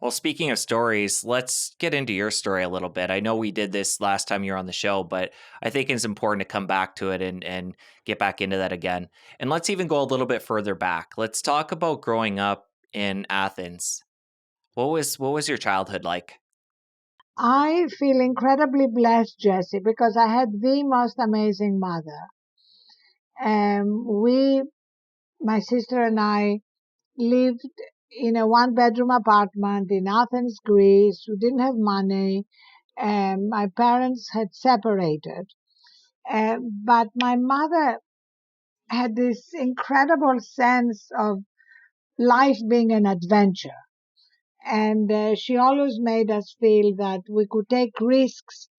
Well, speaking of stories, let's get into your story a little bit. I know we did this last time you were on the show, but I think it's important to come back to it and get back into that again. And let's even go a little bit further back. Let's talk about growing up in Athens. What was your childhood like? I feel incredibly blessed, Jesse, because I had the most amazing mother. My sister and I, lived in a one-bedroom apartment in Athens, Greece. We didn't have money, and my parents had separated. But my mother had this incredible sense of life being an adventure. And she always made us feel that we could take risks,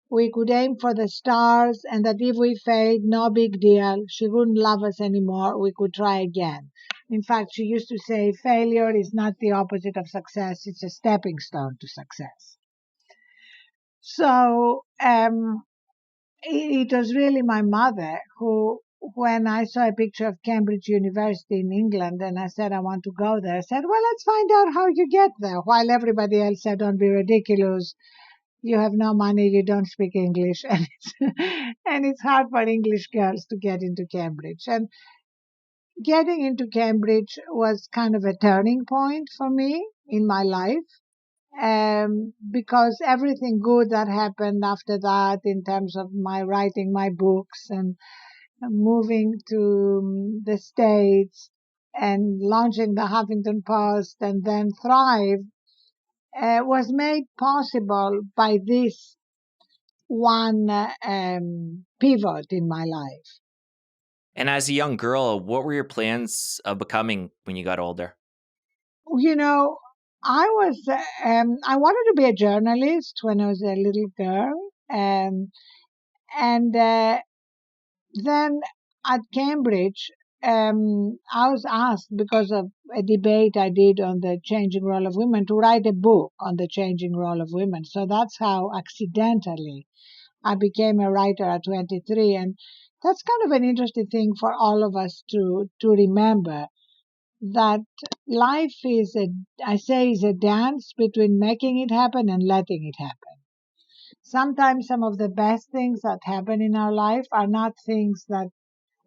we could aim for the stars, and that if we failed, no big deal. She wouldn't love us anymore. We could try again. In fact, she used to say failure is not the opposite of success, it's a stepping stone to success. So it was really my mother who, when I saw a picture of Cambridge University in England and I said I want to go there, I said, well, let's find out how you get there. While everybody else said, don't be ridiculous. You have no money, you don't speak English, and it's hard for English girls to get into Cambridge. And getting into Cambridge was kind of a turning point for me in my life. Because everything good that happened after that, in terms of my writing my books and moving to the States and launching the Huffington Post and then Thrive, was made possible by this one pivot in my life. And as a young girl, what were your plans of becoming when you got older? You know, I wanted to be a journalist when I was a little girl, and then at Cambridge, I was asked, because of a debate I did on the changing role of women, to write a book on the changing role of women. So that's how accidentally I became a writer at 23. And that's kind of an interesting thing for all of us to remember, that life is a dance between making it happen and letting it happen. Sometimes some of the best things that happen in our life are not things that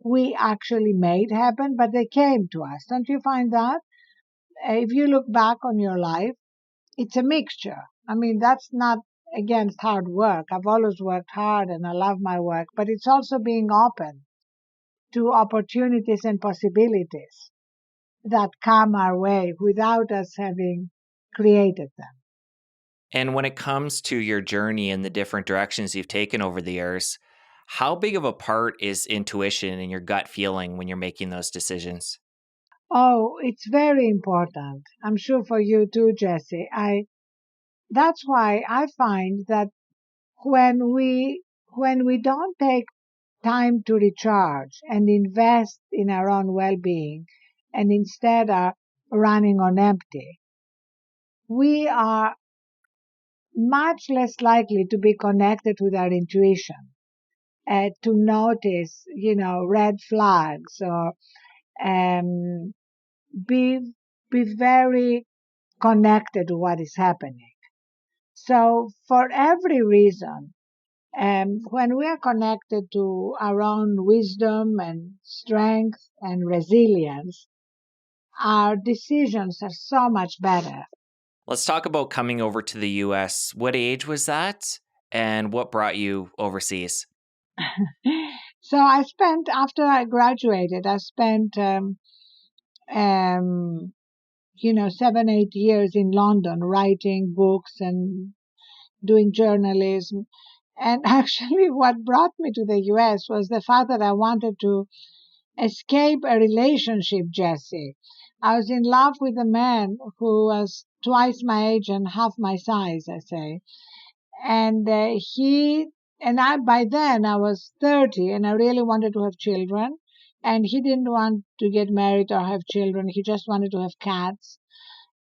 we actually made happen, but they came to us. Don't you find that? If you look back on your life, it's a mixture. I mean, that's not against hard work. I've always worked hard and I love my work, but it's also being open to opportunities and possibilities that come our way without us having created them. And when it comes to your journey and the different directions you've taken over the years, how big of a part is intuition and your gut feeling when you're making those decisions? Oh, it's very important. I'm sure for you too, Jesse. That's why I find that when we don't take time to recharge and invest in our own well-being and instead are running on empty, we are much less likely to be connected with our intuition, to notice, red flags, or um, be very connected to what is happening. So for every reason, when we are connected to our own wisdom and strength and resilience, our decisions are so much better. Let's talk about coming over to the US. What age was that? And what brought you overseas? So after I graduated, I spent, um, 7, 8 years in London writing books and doing journalism. And actually, what brought me to the US was the fact that I wanted to escape a relationship, Jesse. I was in love with a man who was twice my age and half my size, I say. And by then I was 30 and I really wanted to have children. And he didn't want to get married or have children. He just wanted to have cats.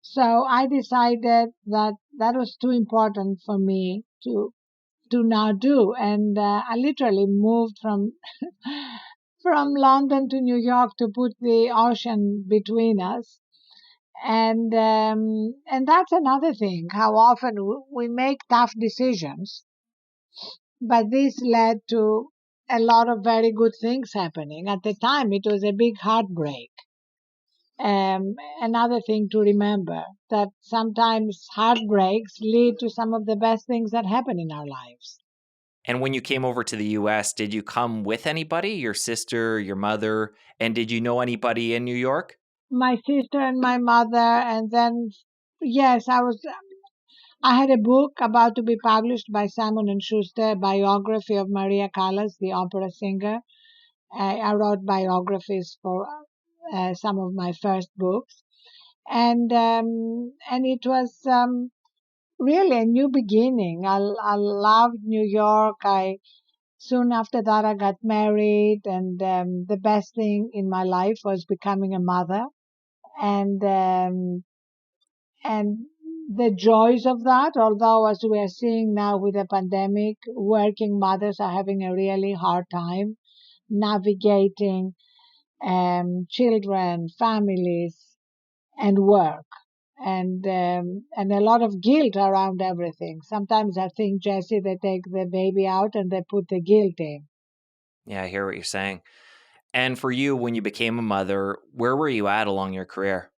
So I decided that that was too important for me to now do. And I literally moved from from London to New York to put the ocean between us. And that's another thing, how often we make tough decisions, but this led to a lot of very good things happening. At the time, it was a big heartbreak. Another thing to remember, that sometimes heartbreaks lead to some of the best things that happen in our lives. And when you came over to the US, did you come with anybody, your sister, your mother? And did you know anybody in New York? My sister and my mother, and then, yes, I had a book about to be published by Simon and Schuster, a biography of Maria Callas, the opera singer. I wrote biographies for some of my first books, and it was really a new beginning. I loved New York. I Soon after that, I got married, and the best thing in my life was becoming a mother, and and the joys of that. Although, as we are seeing now with the pandemic, working mothers are having a really hard time navigating children, families, and work, and a lot of guilt around everything. Sometimes I think, Jesse, they take the baby out and they put the guilt in. Yeah, I hear what you're saying. And for you, when you became a mother, where were you at along your career?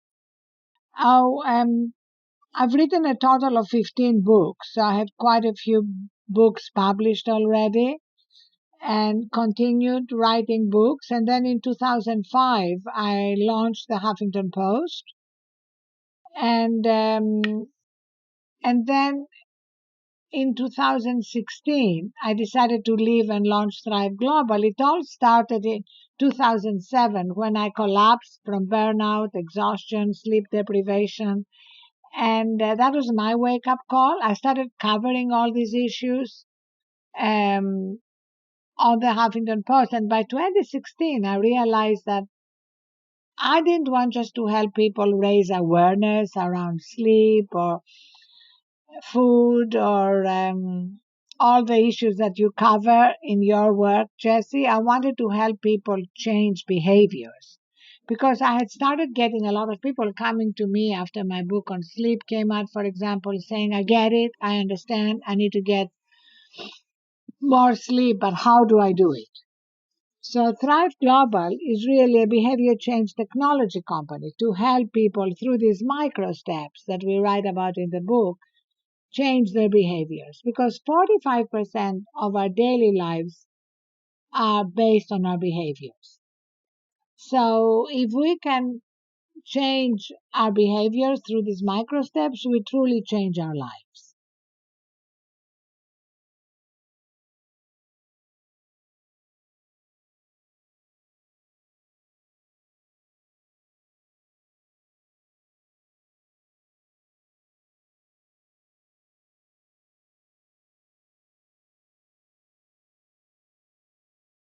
Oh, I've written a total of 15 books. So I had quite a few books published already and continued writing books. And then in 2005, I launched the Huffington Post. And, and then in 2016, I decided to leave and launch Thrive Global. It all started in 2007 when I collapsed from burnout, exhaustion, sleep deprivation. And that was my wake up call. I started covering all these issues um, on the Huffington Post. And by 2016, I realized that I didn't want just to help people raise awareness around sleep or food or all the issues that you cover in your work, Jesse. I wanted to help people change behaviors because I had started getting a lot of people coming to me after my book on sleep came out, for example, saying, I get it, I understand, I need to get more sleep, but how do I do it? So Thrive Global is really a behavior change technology company to help people through these micro steps that we write about in the book change their behaviors, because 45% of our daily lives are based on our behaviors. So if we can change our behaviors through these micro steps, we truly change our lives.